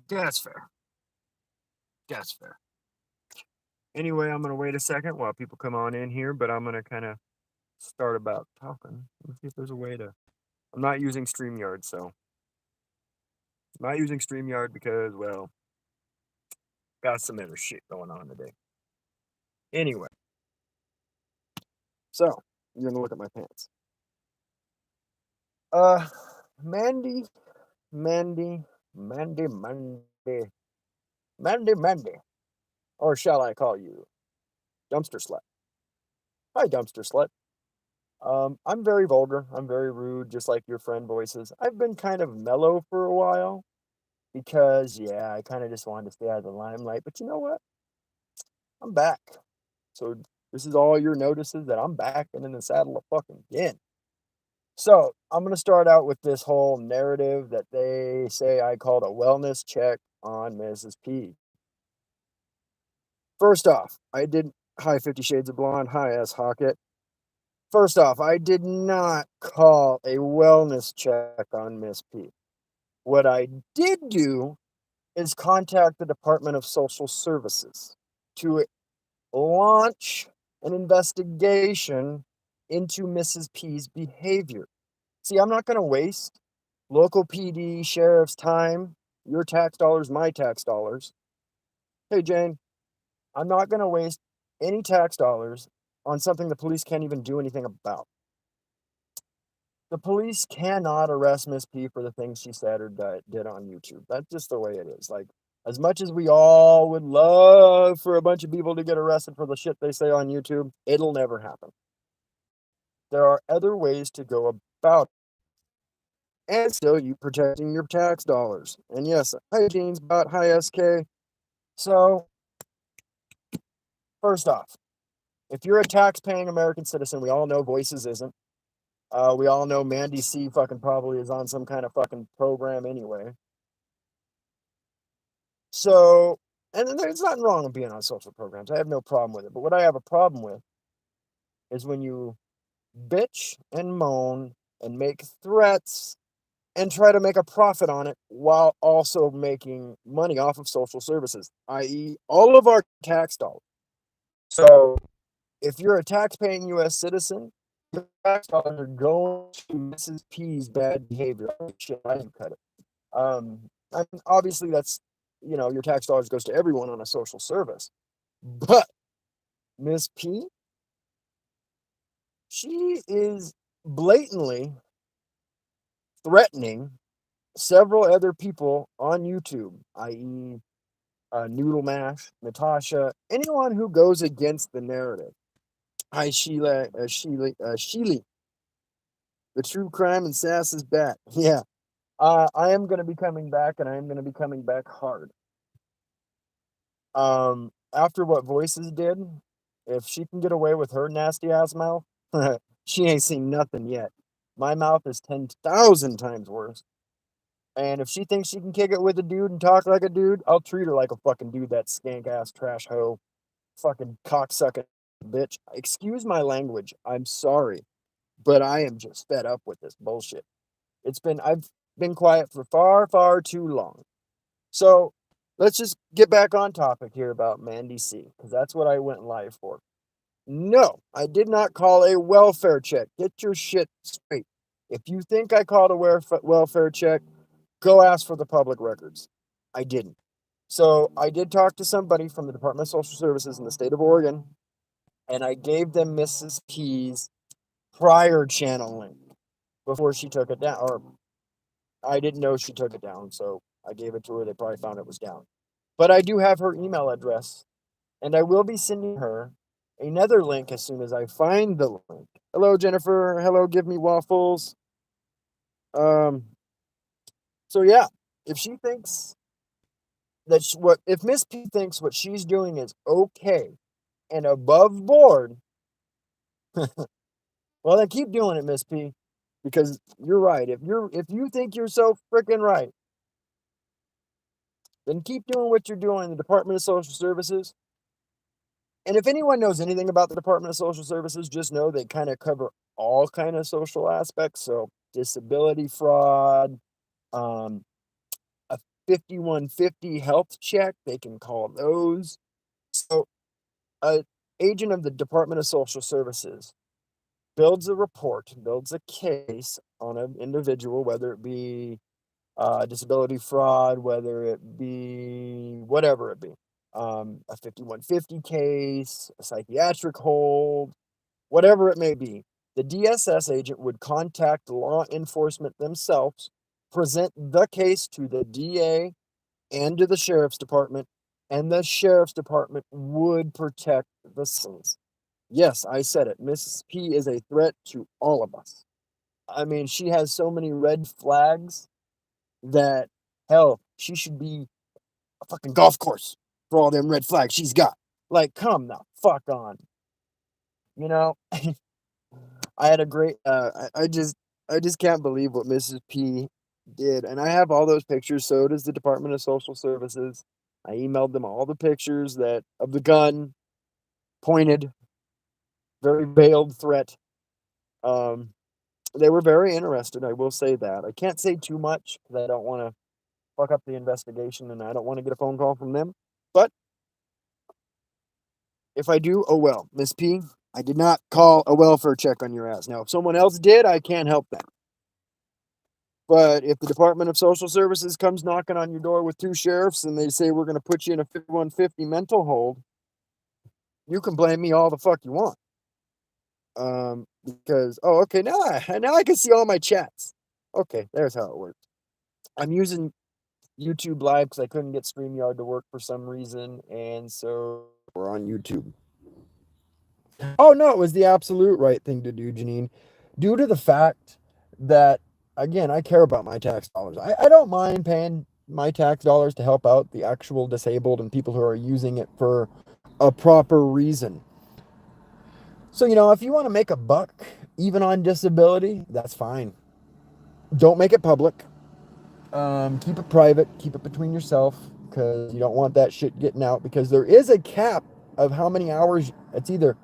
That's fair. That's fair. Anyway, I'm gonna wait a second while people come on in here, but I'm gonna kind of start about talking. Let's see if there's a way to. I'm not using StreamYard, so I'm not using StreamYard because, well, got some other shit going on today. Anyway, so you're gonna look at my pants. Uh, Mandy, Mandy, Mandy, Mandy, Mandy, Mandy, or shall I call you Dumpster Slut? Hi, Dumpster Slut. I'm very vulgar. I'm very rude, just like your friend voices. I've been kind of mellow for a while because, yeah, I kind of just wanted to stay out of the limelight. But you know what? I'm back. So this is all your notices that I'm back and in the saddle of fucking again. So I'm gonna start out with this whole narrative that they say I called a wellness check on Mrs. P. First off, I did hi 50 Shades of Blonde, hi S Hockett. First off, I did not call a wellness check on Miss P. What I did do is contact the Department of Social Services to launch an investigation into Mrs. P's behavior. See, I'm not going to waste local PD, sheriff's time, your tax dollars, my tax dollars. Hey, Jane, I'm not going to waste any tax dollars on something the police can't even do anything about. The police cannot arrest Miss P for the things she said or did on YouTube. That's just the way it is. Like, as much as we all would love for a bunch of people to get arrested for the shit they say on YouTube, it'll never happen. There are other ways to go about it. And still, you protecting your tax dollars. And yes, hi Jeans Bot, hi SK. So, first off, if you're a tax-paying American citizen, we all know Voices isn't. We all know Mandy C fucking probably is on some kind of fucking program anyway. So, and there's nothing wrong with being on social programs. I have no problem with it. But what I have a problem with is when you bitch and moan and make threats and try to make a profit on it while also making money off of social services, i.e., all of our tax dollars. So, if you're a tax-paying U.S. citizen, your tax dollars are going to Mrs. P's bad behavior. Shit, I didn't cut it. I mean, obviously that's your tax dollars goes to everyone on a social service, but Miss P, she is blatantly threatening several other people on YouTube, i.e., Noodle Mash, Natasha, anyone who goes against the narrative. Hi, Sheila, the true crime and sass is back. Yeah, I am going to be coming back, and I am going to be coming back hard. After what Voices did, if she can get away with her nasty ass mouth, she ain't seen nothing yet. My mouth is 10,000 times worse. And if she thinks she can kick it with a dude and talk like a dude, I'll treat her like a fucking dude, that skank ass trash hoe, fucking cocksucking bitch. Excuse my language. I'm sorry, but I am just fed up with this bullshit. I've been quiet for far, far too long. So let's just get back on topic here about Mandy C, because that's what I went live for. No, I did not call a welfare check. Get your shit straight. If you think I called a welfare check, go ask for the public records. I didn't. So I did talk to somebody from the Department of Social Services in the state of Oregon, and I gave them Mrs. P's prior channel link before she took it down. Or I didn't know she took it down, so I gave it to her. They probably found it was down. But I do have her email address, and I will be sending her another link as soon as I find the link. Hello, Jennifer. Hello, give me waffles. Um. So yeah, if she thinks if Miss P thinks what she's doing is okay and above board, well then keep doing it, Miss P, because you're right. If you think you're so freaking right, then keep doing what you're doing in the Department of Social Services. And if anyone knows anything about the Department of Social Services, just know they kind of cover all kind of social aspects. So disability fraud, um, 5150 health check. They can call those. So, a agent of the Department of Social Services builds a report, builds a case on an individual, whether it be disability fraud, whether it be whatever it be, a 5150 case, a psychiatric hold, whatever it may be. The DSS agent would contact law enforcement themselves, present the case to the DA and to the sheriff's department, and the sheriff's department would protect the citizens. Yes, I said it. Mrs. P is a threat to all of us. I mean, she has so many red flags that, hell, she should be a fucking golf course for all them red flags she's got. Like, come the fuck on. You know, I had a great, I just can't believe what Mrs. P did. And I have all those pictures. So does the Department of Social Services. I emailed them all the pictures that of the gun, pointed, very veiled threat. Um, they were very interested. I will say that. I can't say too much because I don't want to fuck up the investigation and I don't want to get a phone call from them. But if I do, oh well. Miss P, I did not call a welfare check on your ass. Now, if someone else did, I can't help them. But if the Department of Social Services comes knocking on your door with 2 sheriffs and they say we're going to put you in a 5150 mental hold, you can blame me all the fuck you want. Because okay, now I can see all my chats. Okay, there's how it works. I'm using YouTube Live because I couldn't get StreamYard to work for some reason, and so we're on YouTube. Oh no, it was the absolute right thing to do, Janine. Due to the fact that, again, I care about my tax dollars. I don't mind paying my tax dollars to help out the actual disabled and people who are using it for a proper reason. So, if you want to make a buck, even on disability, that's fine. Don't make it public. Keep it private. Keep it between yourself because you don't want that shit getting out because there is a cap of how many hours. It's either,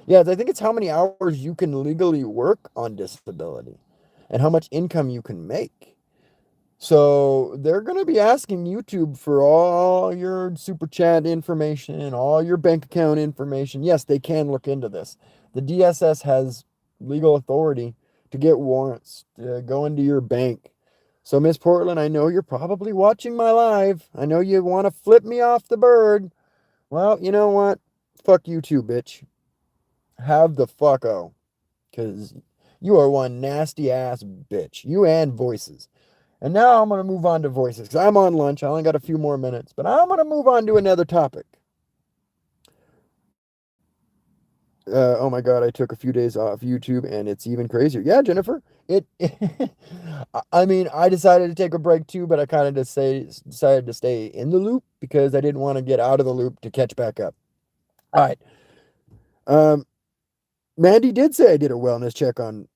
yeah, I think it's how many hours you can legally work on disability and how much income you can make. So they're going to be asking YouTube for all your super chat information, all your bank account information. Yes, they can look into this. The DSS has legal authority to get warrants to go into your bank. So, Miss Portland, I know you're probably watching my live. I know you want to flip me off the bird. Well, you know what? Fuck you too, bitch. Have the fucko. Because you are one nasty ass bitch. You and Voices. And now I'm going to move on to Voices because I'm on lunch. I only got a few more minutes, but I'm going to move on to another topic. Oh my God, I took a few days off YouTube and it's even crazier. Yeah, Jennifer, I mean, I decided to take a break too, but I kind of decided to stay in the loop because I didn't want to get out of the loop to catch back up. All right. Mandy did say I did a wellness check on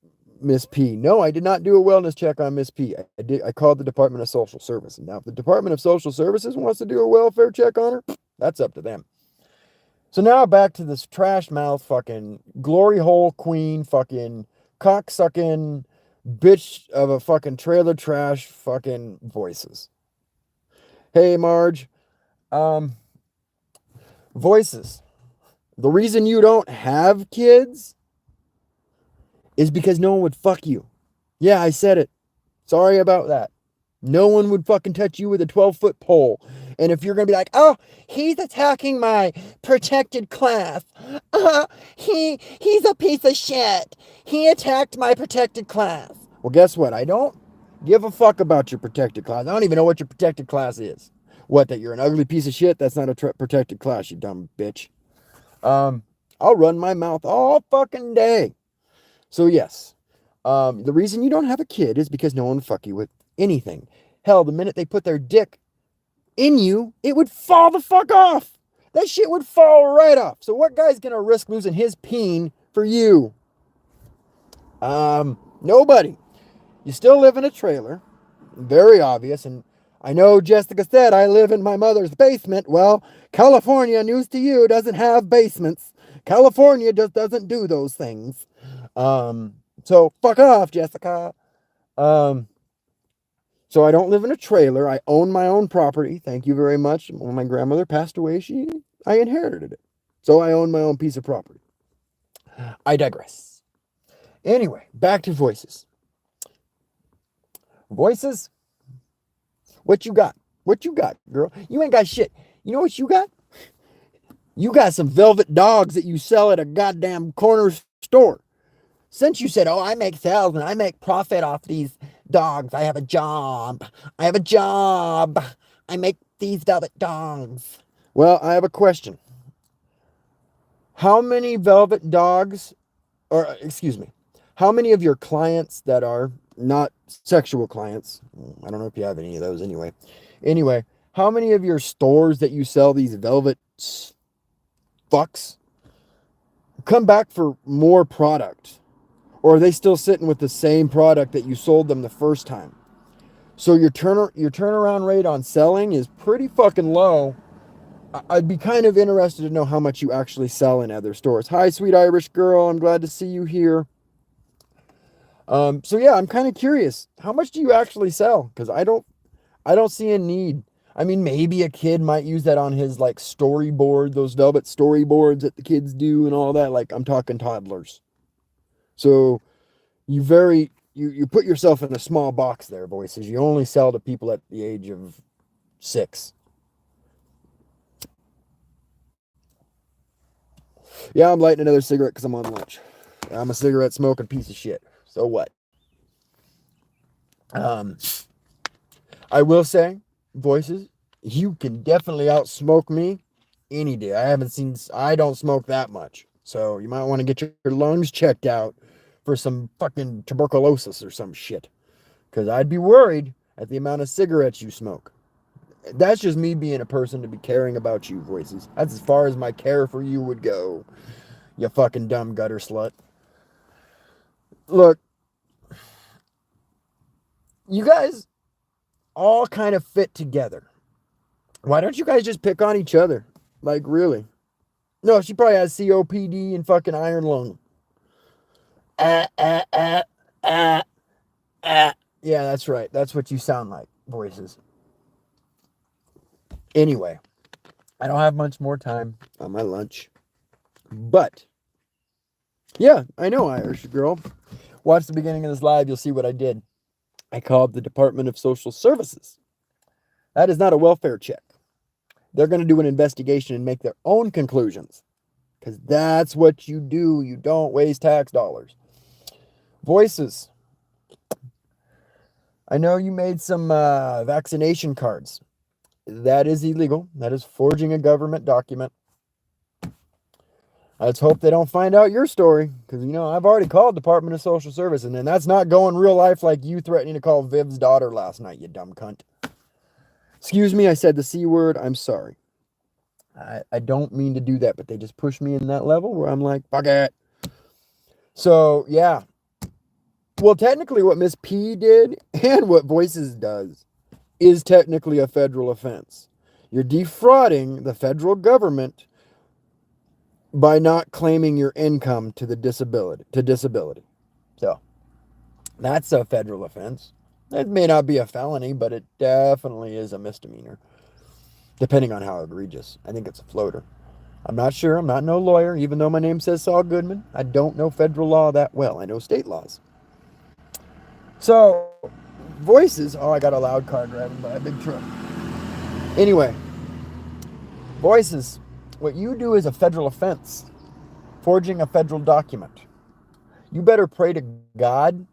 Miss P. No, I did not do a wellness check on Miss P. I called the Department of Social Services. Now, if the Department of Social Services wants to do a welfare check on her, that's up to them. So now back to this trash mouth fucking glory hole queen fucking cocksucking bitch of a fucking trailer trash fucking Voices. Hey Marge, Voices. The reason you don't have kids is because no one would fuck you. Yeah, I said it. Sorry about that. No one would fucking touch you with a 12-foot pole. And if you're going to be like, oh, he's attacking my protected class. He's a piece of shit. He attacked my protected class. Well, guess what? I don't give a fuck about your protected class. I don't even know what your protected class is. What, that you're an ugly piece of shit? That's not a protected class, you dumb bitch. I'll run my mouth all fucking day. So yes, the reason you don't have a kid is because no one would fuck you with anything. Hell, the minute they put their dick in you, it would fall the fuck off. That shit would fall right off. So what guy's gonna risk losing his peen for you? Nobody. You still live in a trailer. Very obvious. And I know Jessica said I live in my mother's basement. Well, California, news to you, doesn't have basements. California just doesn't do those things. So fuck off, Jessica. So I don't live in a trailer. I own my own property. Thank you very much. When my grandmother passed away, I inherited it. So I own my own piece of property. I digress. Anyway, back to voices. Voices? What you got? What you got, girl? You ain't got shit. You know what you got? You got some velvet dogs that you sell at a goddamn corner store. Since you said, oh, I make sales and I make profit off these dogs, I have a job. I have a job. I make these velvet dogs. Well, I have a question. How many velvet dogs, or excuse me, how many of your clients that are not sexual clients, I don't know if you have any of those anyway, how many of your stores that you sell these velvet fucks come back for more product? Or are they still sitting with the same product that you sold them the first time? So your turnaround rate on selling is pretty fucking low. I'd be kind of interested to know how much you actually sell in other stores. Hi, sweet Irish girl. I'm glad to see you here. So yeah, I'm kind of curious. How much do you actually sell? Because I don't see a need. I mean, maybe a kid might use that on his like storyboard, those velvet storyboards that the kids do and all that. Like I'm talking toddlers. So you put yourself in a small box there, voices. You only sell to people at the age of 6. Yeah, I'm lighting another cigarette because I'm on lunch. I'm a cigarette smoking piece of shit. So what? I will say, voices, you can definitely outsmoke me any day. I don't smoke that much. So you might want to get your lungs checked out for some fucking tuberculosis or some shit. Because I'd be worried at the amount of cigarettes you smoke. That's just me being a person to be caring about you, voices. That's as far as my care for you would go. You fucking dumb gutter slut. Look, you guys all kind of fit together. Why don't you guys just pick on each other? Like, really? No, she probably has COPD and fucking iron lung. Ah, ah, ah, ah, ah. Yeah, that's right. That's what you sound like, voices. Anyway, I don't have much more time on my lunch. But, yeah, I know, Irish girl. Watch the beginning of this live. You'll see what I did. I called the Department of Social Services. That is not a welfare check. They're going to do an investigation and make their own conclusions. Because that's what you do. You don't waste tax dollars. Voices. I know you made some vaccination cards. That is illegal. That is forging a government document. Let's hope they don't find out your story. Because, I've already called Department of Social Service. And then that's not going real life like you threatening to call Viv's daughter last night, you dumb cunt. Excuse me, I said the C word. I'm sorry. I don't mean to do that, but they just push me in that level where I'm like, fuck it. So, yeah. Well, technically what Miss P did and what Voices does is technically a federal offense. You're defrauding the federal government by not claiming your income to disability. So, that's a federal offense. It may not be a felony, but it definitely is a misdemeanor. Depending on how egregious. I think it's a floater. I'm not sure. I'm not no lawyer, even though my name says Saul Goodman. I don't know federal law that well. I know state laws. So, voices. Oh, I got a loud car driving by a big truck. Anyway, voices. What you do is a federal offense. Forging a federal document. You better pray to God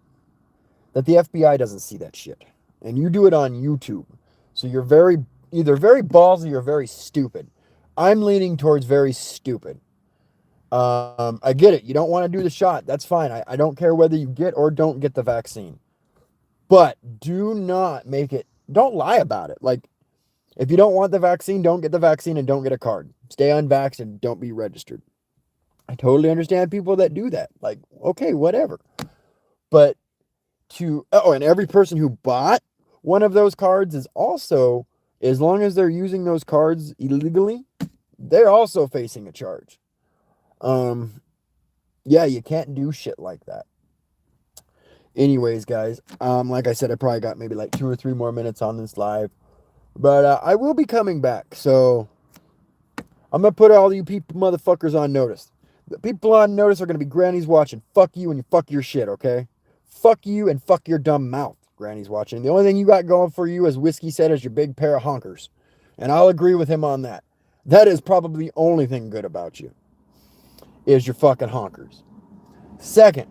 that the FBI doesn't see that shit. And you do it on YouTube. So you're either very ballsy or very stupid. I'm leaning towards very stupid. I get it. You don't want to do the shot. That's fine. I don't care whether you get or don't get the vaccine. But do not don't lie about it. Like, if you don't want the vaccine, don't get the vaccine and don't get a card. Stay unvaxxed and don't be registered. I totally understand people that do that. Like, okay, whatever. But and every person who bought one of those cards is also, as long as they're using those cards illegally, they're also facing a charge. Yeah, you can't do shit like that. Anyways, guys, like I said, I probably got maybe like 2 or 3 more minutes on this live, but I will be coming back. So I'm gonna put all you people motherfuckers on notice. The people on notice are gonna be grannies watching. Fuck you and you fuck your shit, okay? Fuck you and fuck your dumb mouth, grannies watching. The only thing you got going for you, as Whiskey said, is your big pair of honkers. And I'll agree with him on that. That is probably the only thing good about you, is your fucking honkers. Second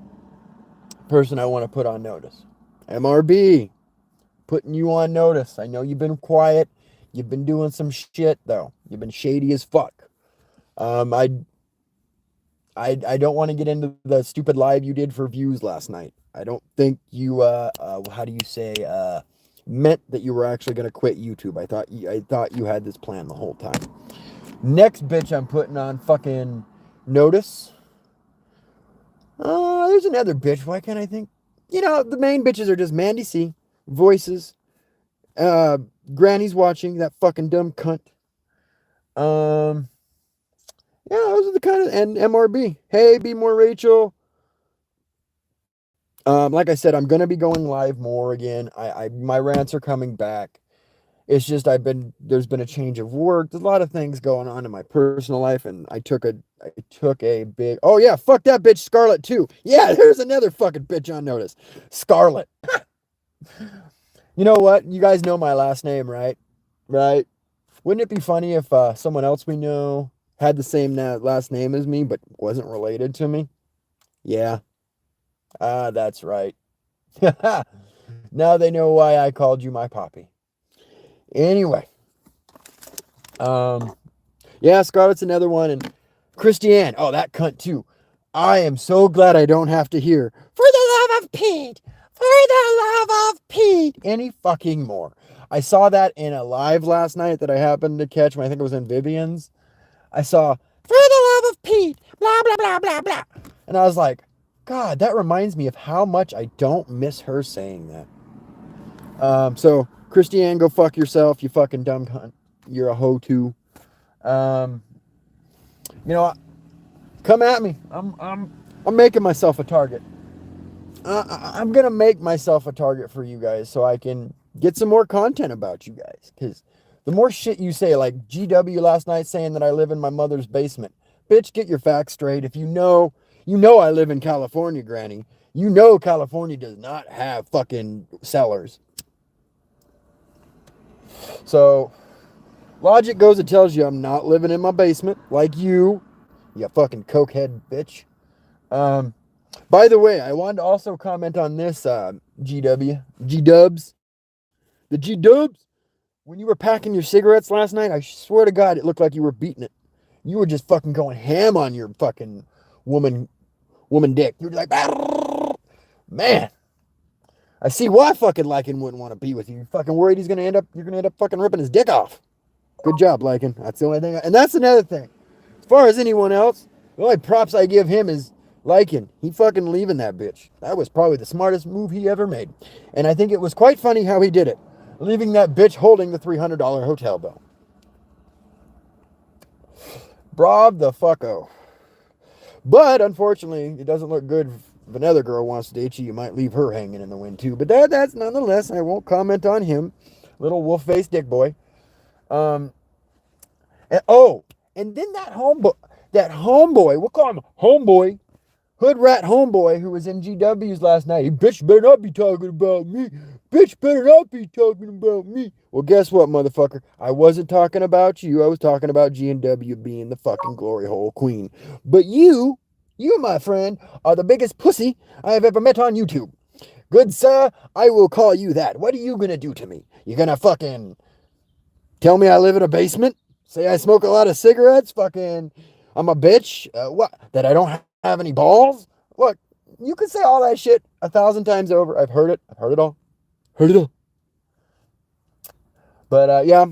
person I want to put on notice, MRB, putting you on notice. I know you've been quiet. You've been doing some shit, though. You've been shady as fuck. I don't want to get into the stupid live you did for views last night. I don't think you how do you say meant that you were actually going to quit YouTube. I thought you had this plan the whole time. Next bitch I'm putting on fucking notice. There's another bitch. Why can't I think? You know, the main bitches are just Mandy C, Voices, Granny's watching, that fucking dumb cunt. Yeah, those are the kind of, and MRB. Hey, be more Rachel. Like I said, I'm gonna be going live more again. My rants are coming back. It's just there's been a change of work. There's a lot of things going on in my personal life, and I took a big, oh yeah, fuck that bitch Scarlett too. Yeah, there's another fucking bitch on notice. Scarlett. You know what? You guys know my last name, right? Right? Wouldn't it be funny if someone else we know had the same last name as me, but wasn't related to me? Yeah. That's right. Now they know why I called you my poppy. Anyway. Yeah, Scarlett's another one, and Christiane. Oh, that cunt too. I am so glad I don't have to hear, for the love of Pete, for the love of Pete, any fucking more. I saw that in a live last night that I happened to catch when I think it was in Vivian's. I saw, for the love of Pete, blah, blah, blah, blah, blah. And I was like, God, that reminds me of how much I don't miss her saying that. So, Christiane, go fuck yourself, you fucking dumb cunt. You're a hoe too. You know, come at me. I'm making myself a target. I'm gonna make myself a target for you guys so I can get some more content about you guys. Because the more shit you say, like GW last night saying that I live in my mother's basement, bitch, get your facts straight. If you know I live in California, Granny. You know California does not have fucking cellars. So logic goes, it tells you I'm not living in my basement like you fucking cokehead bitch. By the way, I wanted to also comment on this, G-Dubs. The G-Dubs, when you were packing your cigarettes last night, I swear to God, it looked like you were beating it. You were just fucking going ham on your fucking woman dick. You were like, man, I see why fucking Lycan wouldn't want to be with you. You're fucking worried you're gonna end up fucking ripping his dick off. Good job, Lycan. That's the only thing. And that's another thing. As far as anyone else, the only props I give him is Lycan. He fucking leaving that bitch. That was probably the smartest move he ever made. And I think it was quite funny how he did it. Leaving that bitch holding the $300 hotel bill. Brav the fucko. But unfortunately, it doesn't look good. If another girl wants to date you, you might leave her hanging in the wind too. But that's nonetheless, I won't comment on him. Little wolf-faced dick boy. And then that homeboy, we'll call him homeboy, hood rat homeboy who was in GW's last night. He, bitch better not be talking about me. Bitch better not be talking about me. Well, guess what, motherfucker? I wasn't talking about you. I was talking about G&W being the fucking glory hole queen. But you, my friend, are the biggest pussy I have ever met on YouTube. Good sir, I will call you that. What are you gonna do to me? You gonna fucking tell me I live in a basement? Say I smoke a lot of cigarettes? Fucking, I'm a bitch? What? That I don't have any balls? Look, you can say all that shit 1,000 times over. I've heard it. I've heard it all. Heard it all. But, yeah,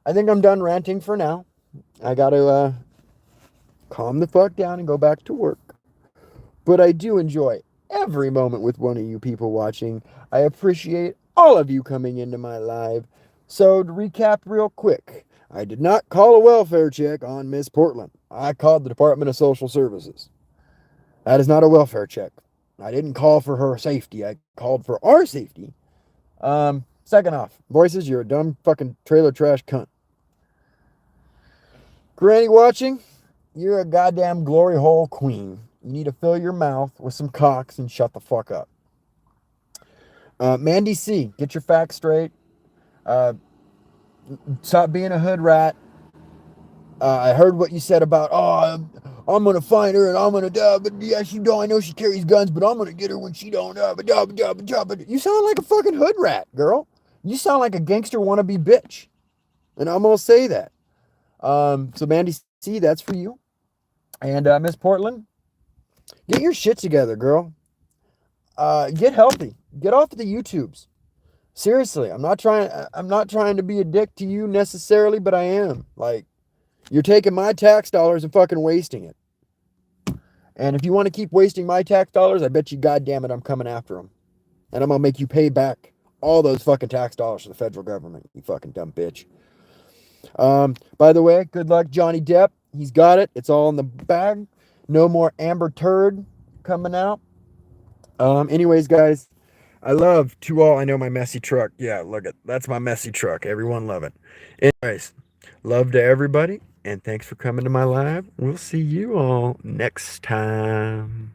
I think I'm done ranting for now. I gotta, calm the fuck down and go back to work. But I do enjoy every moment with one of you people watching. I appreciate all of you coming into my live. So to recap real quick, I did not call a welfare check on Miss Portland. I called the Department of Social Services. That is not a welfare check. I didn't call for her safety. I called for our safety. Second off, voices, you're a dumb fucking trailer trash cunt. Granny watching, you're a goddamn glory hole queen. You need to fill your mouth with some cocks and shut the fuck up. Mandy C, get your facts straight. Uh, Stop being a hood rat. I heard what you said about, oh, I'm gonna find her and I'm gonna, but yeah, she don't. I know she carries guns, but I'm gonna get her when she don't. But you sound like a fucking hood rat, girl. You sound like a gangster wannabe bitch, and I'm gonna say that. So Mandy C, that's for you. And Miss Portland, get your shit together, girl. Get healthy. Get off the YouTubes. Seriously, I'm not trying. I'm not trying to be a dick to you necessarily, but I am. Like, you're taking my tax dollars and fucking wasting it. And if you want to keep wasting my tax dollars, I bet you, goddamn it, I'm coming after them, and I'm gonna make you pay back all those fucking tax dollars to the federal government. You fucking dumb bitch. By the way, good luck, Johnny Depp. He's got it. It's all in the bag. No more Amber Turd coming out. Anyways, guys, I love to all. I know my messy truck. Yeah, look at that's my messy truck. Everyone love it. Anyways, love to everybody, and thanks for coming to my live. We'll see you all next time.